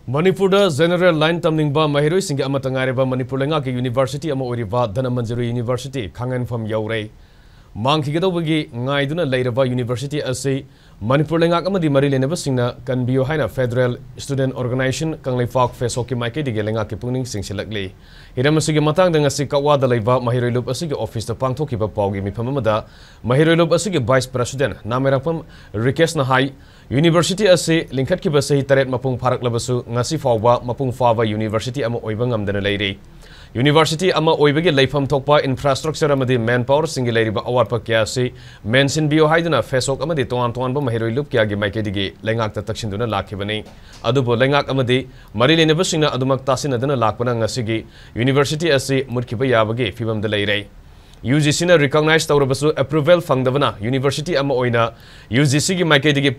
Manipur General Line Tamningba Mahiroi Singa amata ngairaba Manipur Leingakki University ama oiriba Dhanamanjuri University khangenpham youre mangkhigadawgi ngaiduna leiraba University asi Manipur Leingak amadi mari lenaba singna changbiyu haina Federal Student Organization FESOK ki maike dige leingakki pukning chinsinlakli hiram asigi matangda ngasi kawada leiba mahiroi lup asigi office ta pangthokiba pawgi mifam amada mahiroi lup asigi Vice President namerapam Rikesh na hai University asi lingkat ki basahi taret mapung pharak labasu ngasi fawba mapung fawa University ama oiba ngamdana leiri University ama oibagi leifam thokpa infrastructure amadi manpower singi leiriba awarpa kya si mention bio haiduna FESOK amadi toan ba mahiroi lup kya gi maike dige leingak ta takshinduna lakhibani adubo leingak amadi mari leneba singna adumak tasinadana lakpana ngasigi University asi mutkiba yabagi fibam da leirei UGC na recognize tawrabasu approval fangdabana University ama oina UGC gi maike dige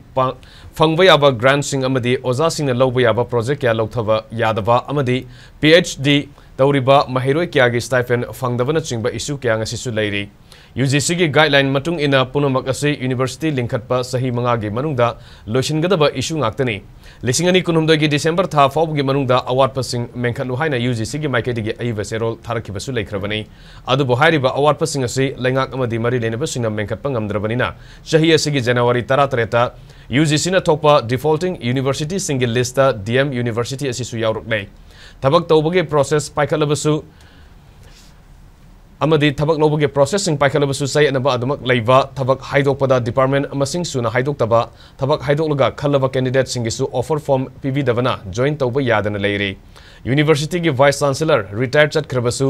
fangba yaba grant sing amadi oza singna lawba yaba project kya lokthaba yadaba amadi PhD Tauriba mahiroi kya gi stipend fangdabana chingba issue kya ngasisu leiri UGC gi guideline matung ina punamak ase University linkhatpa sahi manga gi manungda loishingadaba issue ngaktani lisingani kunumda gi December tha fawb gi manungda award passing menkhalu haina UGC gi maike dige aiba serol tharakibasu leikrabani adu bohairiba award passing ase leingak amadi mari leneba singna menkhatpa ngamdrabanina chahi ase gi January 13 ta UGC na thokpa defaulting university single list ta DM University asisu yauruknei Tabak tawbagi process paikalabasu amadi tabak lobagi processing paikalabasu say anaba adumak leiba tabak haidokpada department amasing suna haidoktaba tabak haidokluga khallaba candidate singisu offer form PV davana join tawba yadana leiri University gi Vice Chancellor retired chat khrabasu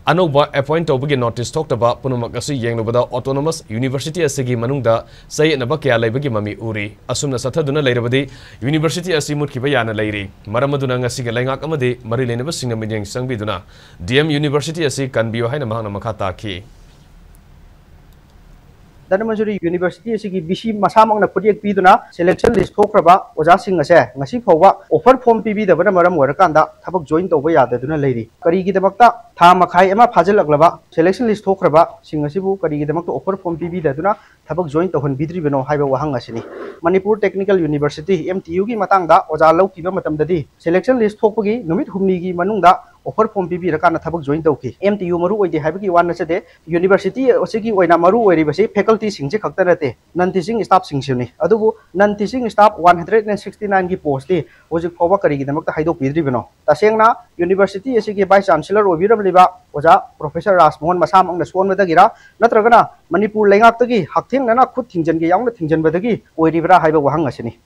anoba appoint tawbagi notice thoktaba punumak asu yenglobada autonomous university asigi manungda say anaba kya leibagi mami uri asumna sathaduna leirabadi University asi mutkiba yana leiri maramaduna ngasiga leingak amadi mari leneba singna mityeng changbiduna DM University asi changbiyu haina mahana makata ki Dhanamanjuri University asigi BC masamang na project piduna selection list thokraba oja sing ase ngasi phawba offer form PV dabana maram warakanda thabak join tawba yadaduna leiri kari gi damakta tha makhai ama phajalaklaba selection list thokraba sing asibu kari gi damakta offer form PV daduna thabak join tawhan bidri beno haiba wahang asini Manipur Technical University MTU gi matangda oja laukiba matamdadi selection list thokpagi numit humni gi manungda offer form PV rakana thabak join tawki MTU maru oide haibagi wan chade University asigi oina maru oiri basi faculty singje khaktarate non teaching staff singsiuni adubu non teaching staff 169 gi post li hojik phoba kari gi damakta haidok pidri beno tasengna University asigi vice chancellor obirab liba oja Professor Rasmohan Masam ang naswon badagira natragana Manipur Leingak tagi hakthing nana khut thingjan gi yaungna thingjan badagi oiribra haiba wahang asini